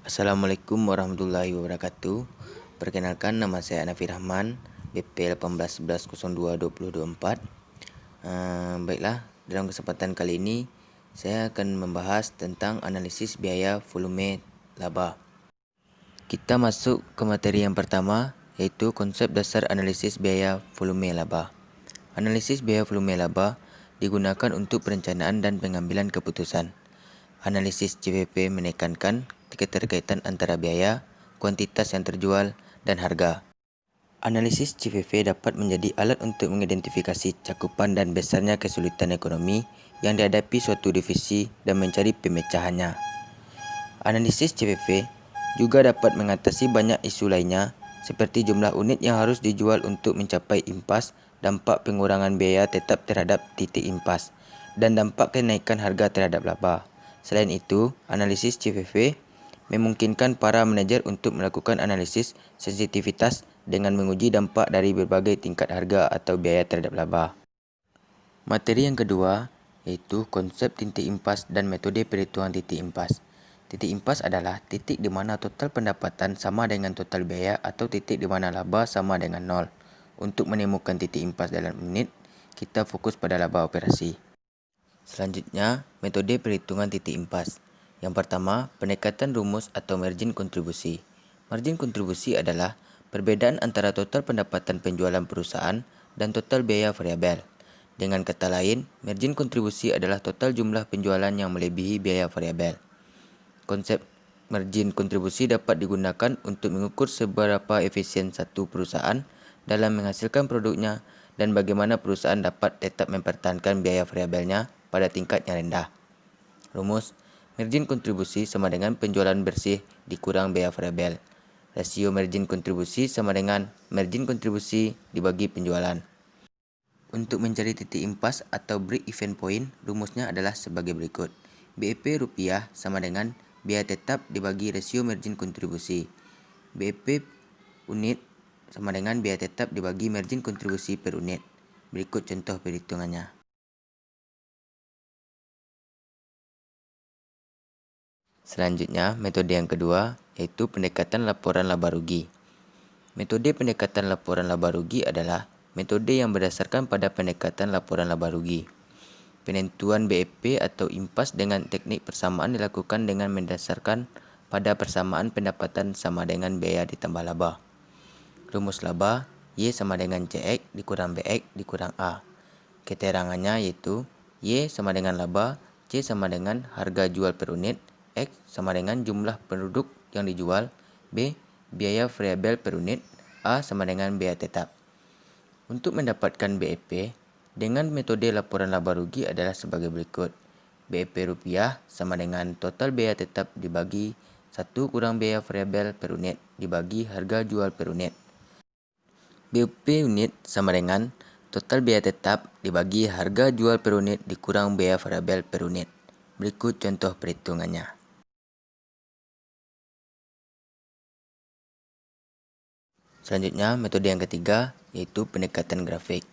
Assalamualaikum warahmatullahi wabarakatuh. Perkenalkan, nama saya Hanafi Rahman, BP 1811022024. Baiklah, dalam kesempatan kali ini saya akan membahas tentang analisis biaya volume laba. Kita masuk ke materi yang pertama, yaitu konsep dasar analisis biaya volume laba. Analisis biaya volume laba digunakan untuk perencanaan dan pengambilan keputusan. Analisis CVP menekankan keterkaitan antara biaya, kuantitas yang terjual, dan harga. Analisis CVP dapat menjadi alat untuk mengidentifikasi cakupan dan besarnya kesulitan ekonomi yang dihadapi suatu divisi dan mencari pemecahannya. Analisis CVP juga dapat mengatasi banyak isu lainnya seperti jumlah unit yang harus dijual untuk mencapai impas, dampak pengurangan biaya tetap terhadap titik impas, dan dampak kenaikan harga terhadap laba. Selain itu, analisis CVP memungkinkan para manajer untuk melakukan analisis sensitivitas dengan menguji dampak dari berbagai tingkat harga atau biaya terhadap laba. Materi yang kedua yaitu konsep titik impas dan metode perhitungan titik impas. Titik impas adalah titik di mana total pendapatan sama dengan total biaya atau titik di mana laba sama dengan nol. Untuk menemukan titik impas dalam unit, kita fokus pada laba operasi. Selanjutnya, metode perhitungan titik impas. Yang pertama, pendekatan rumus atau margin kontribusi. Margin kontribusi adalah perbedaan antara total pendapatan penjualan perusahaan dan total biaya variabel. Dengan kata lain, margin kontribusi adalah total jumlah penjualan yang melebihi biaya variabel. Konsep margin kontribusi dapat digunakan untuk mengukur seberapa efisien satu perusahaan dalam menghasilkan produknya dan bagaimana perusahaan dapat tetap mempertahankan biaya variabelnya pada tingkat yang rendah. Rumus, margin kontribusi sama dengan penjualan bersih dikurang biaya variabel. Rasio margin kontribusi sama dengan margin kontribusi dibagi penjualan. Untuk mencari titik impas atau break even point, rumusnya adalah sebagai berikut. BEP rupiah sama dengan biaya tetap dibagi rasio margin kontribusi. BEP unit sama dengan biaya tetap dibagi margin kontribusi per unit. Berikut contoh perhitungannya. Selanjutnya, metode yang kedua yaitu pendekatan laporan laba rugi. Metode pendekatan laporan laba rugi adalah metode yang berdasarkan pada pendekatan laporan laba rugi. Penentuan BEP atau impas dengan teknik persamaan dilakukan dengan mendasarkan pada persamaan pendapatan sama dengan biaya ditambah laba. Rumus laba Y sama dengan CX dikurang BX dikurang A. Keterangannya yaitu Y sama dengan laba, C sama dengan harga jual per unit, X sama dengan jumlah penduduk yang dijual, B biaya variabel per unit, A sama dengan biaya tetap. Untuk mendapatkan BEP, dengan metode laporan laba rugi adalah sebagai berikut. BEP rupiah sama dengan total biaya tetap dibagi 1 kurang biaya variabel per unit dibagi harga jual per unit. BEP unit sama dengan total biaya tetap dibagi harga jual per unit dikurang biaya variabel per unit. Berikut contoh perhitungannya. Selanjutnya, metode yang ketiga yaitu pendekatan grafik.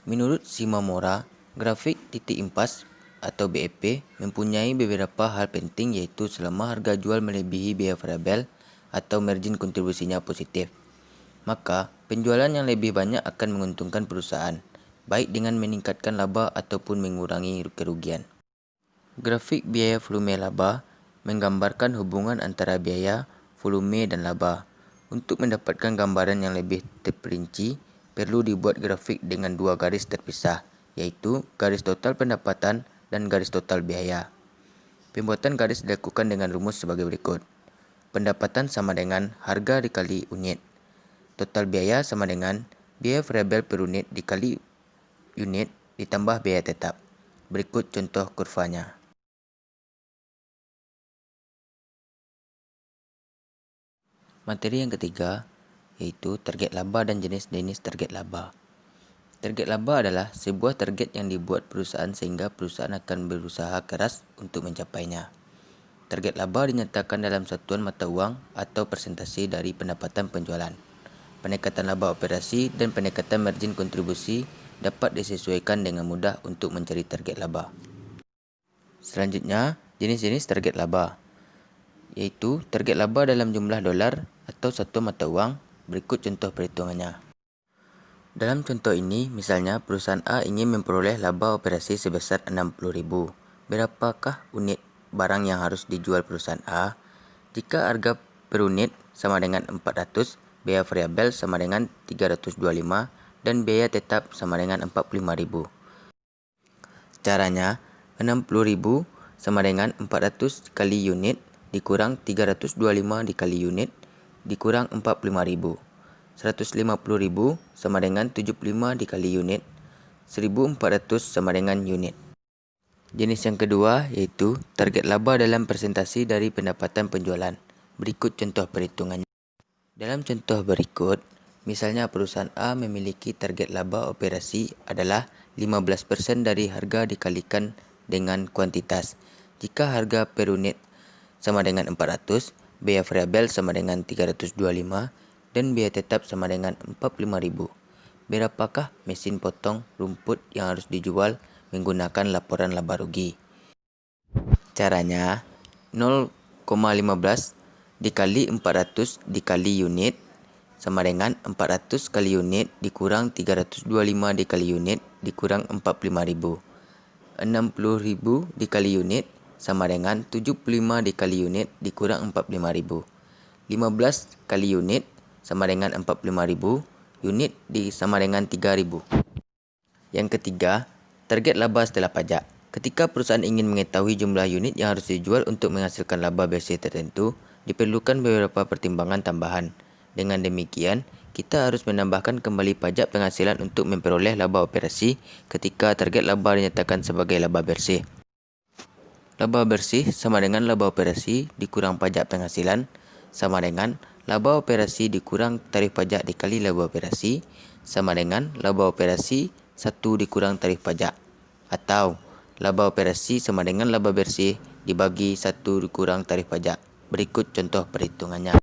Menurut Shimamura, grafik titik impas atau BEP mempunyai beberapa hal penting yaitu selama harga jual melebihi biaya variabel atau margin kontribusinya positif, maka penjualan yang lebih banyak akan menguntungkan perusahaan, baik dengan meningkatkan laba ataupun mengurangi kerugian. Grafik biaya volume laba menggambarkan hubungan antara biaya, volume, dan laba. Untuk mendapatkan gambaran yang lebih terperinci, perlu dibuat grafik dengan dua garis terpisah, yaitu garis total pendapatan dan garis total biaya. Pembuatan garis dilakukan dengan rumus sebagai berikut. Pendapatan sama dengan harga dikali unit. Total biaya sama dengan biaya variabel per unit dikali unit ditambah biaya tetap. Berikut contoh kurvanya. Materi yang ketiga yaitu target laba dan jenis-jenis target laba. Target laba adalah sebuah target yang dibuat perusahaan sehingga perusahaan akan berusaha keras untuk mencapainya. Target laba dinyatakan dalam satuan mata uang atau persentase dari pendapatan penjualan. Pendekatan laba operasi dan pendekatan margin kontribusi dapat disesuaikan dengan mudah untuk mencari target laba. Selanjutnya, jenis-jenis target laba. yaitu target laba dalam jumlah dolar atau satu mata uang. Berikut contoh perhitungannya. Dalam contoh ini, misalnya perusahaan A ingin memperoleh laba operasi sebesar 60.000. Berapakah unit barang yang harus dijual perusahaan A? Jika harga per unit sama dengan 400, biaya variabel sama dengan 325, dan biaya tetap sama dengan 45.000. Caranya, 60.000 sama dengan 400 kali unit dikurang 325 dikali unit dikurang 45.000. 150.000 sama dengan 75 dikali unit. 1.400 sama dengan unit. Jenis yang kedua yaitu target laba dalam persentase dari pendapatan penjualan. Berikut contoh perhitungannya. Dalam contoh berikut, misalnya perusahaan A memiliki target laba operasi adalah 15% dari harga dikalikan dengan kuantitas. Jika harga per unit sama dengan 400, biaya variabel sama dengan 325, dan biaya tetap sama dengan 45.000. Berapakah mesin potong rumput yang harus dijual menggunakan laporan laba rugi? Caranya, 0,15 dikali 400 dikali unit sama dengan 400 kali unit dikurang 325 dikali unit dikurang 45.000. 60.000 dikali unit sama dengan 75 dikali unit dikurang 45.000. 15 kali unit sama dengan 45.000. Unit sama dengan 3.000. Yang ketiga, target laba setelah pajak. Ketika perusahaan ingin mengetahui jumlah unit yang harus dijual untuk menghasilkan laba bersih tertentu, diperlukan beberapa pertimbangan tambahan. Dengan demikian, kita harus menambahkan kembali pajak penghasilan untuk memperoleh laba operasi ketika target laba dinyatakan sebagai laba bersih. Laba bersih sama dengan laba operasi dikurang pajak penghasilan sama dengan laba operasi dikurang tarif pajak dikali laba operasi sama dengan laba operasi 1 dikurang tarif pajak, atau laba operasi sama dengan laba bersih dibagi 1 dikurang tarif pajak. Berikut contoh perhitungannya.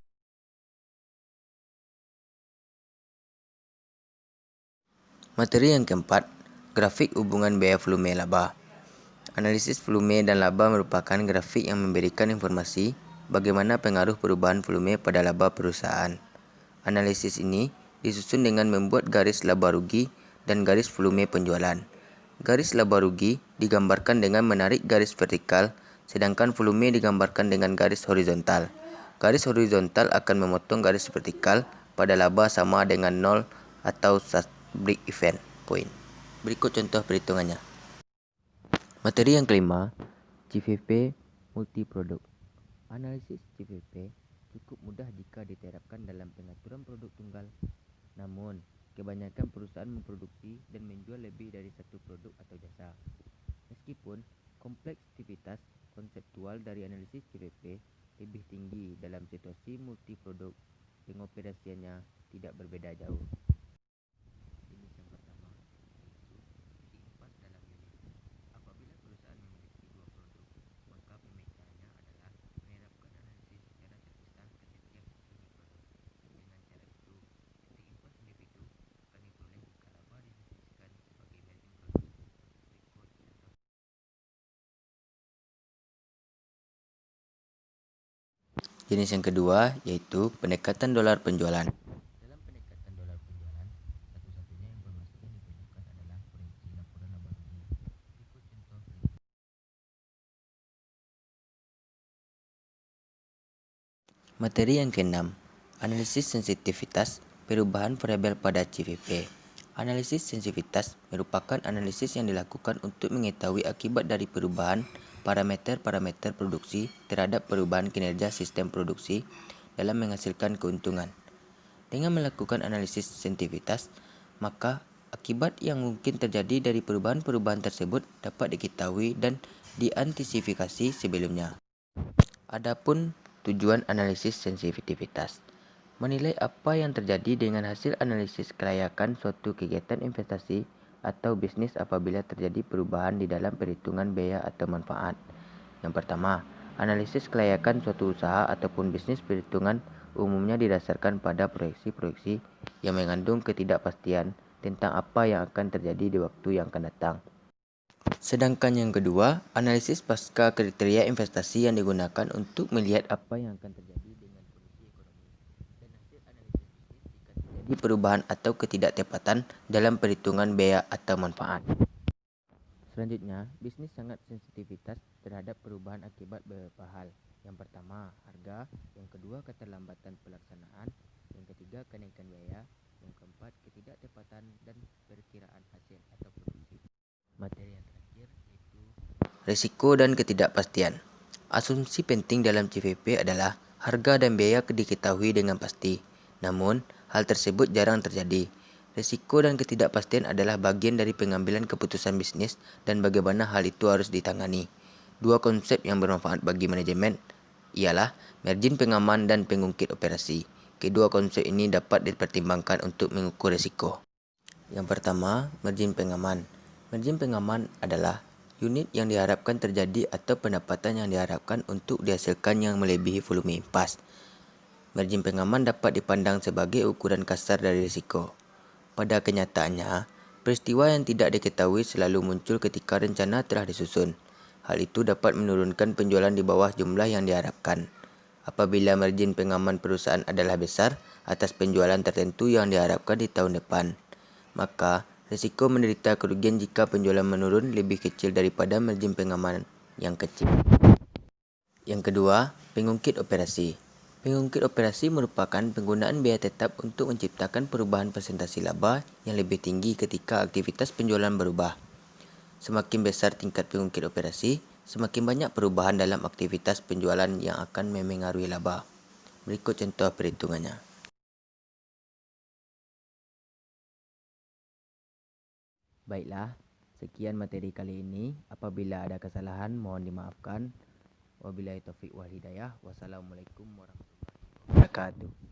Materi yang keempat, grafik hubungan biaya volume laba. Analisis volume dan laba merupakan grafik yang memberikan informasi bagaimana pengaruh perubahan volume pada laba perusahaan. Analisis ini disusun dengan membuat garis laba rugi dan garis volume penjualan. Garis laba rugi digambarkan dengan menarik garis vertikal, sedangkan volume digambarkan dengan garis horizontal. Garis horizontal akan memotong garis vertikal pada laba sama dengan 0 atau break even point. Berikut contoh perhitungannya. Materi yang kelima, CVP multiproduk. Analisis CVP cukup mudah jika diterapkan dalam pengaturan produk tunggal. Namun, kebanyakan perusahaan memproduksi dan menjual lebih dari satu produk atau jasa. Meskipun kompleksitas konseptual dari analisis CVP lebih tinggi dalam situasi multiproduk, pengoperasiannya tidak berbeda jauh. Jenis yang pertama yaitu diimpas dalam unit. Apabila perusahaan memiliki dua produk, maka pemecahnya adalah menerapkan analisis secara terpisah ke setiap unit produk. Dengan cara itu, titik impas individu akan diperoleh jika laba didefinisikan sebagai melting product. Berikut contoh. Jenis yang kedua yaitu pendekatan dolar penjualan. Dalam pendekatan dolar penjualan, satu-satunya informasi yang diperlukan adalah proyeksi laporan laba rugi. Berikut contoh. Materi yang keenam, analisis sensitivitas perubahan variabel pada CVP. Analisis sensitivitas merupakan analisis yang dilakukan untuk mengetahui akibat dari perubahan parameter-parameter produksi terhadap perubahan kinerja sistem produksi dalam menghasilkan keuntungan. Dengan melakukan analisis sensitivitas, maka akibat yang mungkin terjadi dari perubahan-perubahan tersebut dapat diketahui dan diantisipasi sebelumnya. Adapun tujuan analisis sensitivitas, menilai apa yang terjadi dengan hasil analisis kelayakan suatu kegiatan investasi atau bisnis apabila terjadi perubahan di dalam perhitungan biaya atau manfaat. Yang pertama, analisis kelayakan suatu usaha ataupun bisnis perhitungan umumnya didasarkan pada proyeksi-proyeksi yang mengandung ketidakpastian tentang apa yang akan terjadi di waktu yang akan datang. Sedangkan yang kedua, analisis pasca kriteria investasi yang digunakan untuk melihat apa yang akan terjadi dengan kondisi ekonomi dan hasil analisis bisnis jika terjadi perubahan atau ketidaktepatan dalam perhitungan biaya atau manfaat. Selanjutnya, bisnis sangat sensitivitas terhadap perubahan akibat beberapa hal. Yang pertama, harga. Yang kedua, keterlambatan pelaksanaan. Yang ketiga, kenaikan biaya. Yang keempat, ketidaktepatan dan perkiraan hasil atau produksi. Materi yang terakhir yaitu risiko dan ketidakpastian. Asumsi penting dalam CVP adalah harga dan biaya diketahui dengan pasti. Namun, hal tersebut jarang terjadi. Risiko dan ketidakpastian adalah bagian dari pengambilan keputusan bisnis dan bagaimana hal itu harus ditangani. Dua konsep yang bermanfaat bagi manajemen ialah margin pengaman dan pengungkit operasi. Kedua konsep ini dapat dipertimbangkan untuk mengukur risiko. Yang pertama, margin pengaman. Margin pengaman adalah unit yang diharapkan terjadi atau pendapatan yang diharapkan untuk dihasilkan yang melebihi volume impas. Margin pengaman dapat dipandang sebagai ukuran kasar dari risiko. Pada kenyataannya, peristiwa yang tidak diketahui selalu muncul ketika rencana telah disusun. Hal itu dapat menurunkan penjualan di bawah jumlah yang diharapkan. Apabila margin pengaman perusahaan adalah besar atas penjualan tertentu yang diharapkan di tahun depan, maka risiko menderita kerugian jika penjualan menurun lebih kecil daripada margin pengaman yang kecil. Yang kedua, pengungkit operasi. Pengungkit operasi merupakan penggunaan biaya tetap untuk menciptakan perubahan presentasi laba yang lebih tinggi ketika aktivitas penjualan berubah. Semakin besar tingkat pengungkit operasi, semakin banyak perubahan dalam aktivitas penjualan yang akan memengaruhi laba. Berikut contoh perhitungannya. Baiklah, sekian materi kali ini. Apabila ada kesalahan, mohon dimaafkan. Wabillahi taufiq wal hidayah. Wassalamualaikum warahmatullahi wabarakatuh.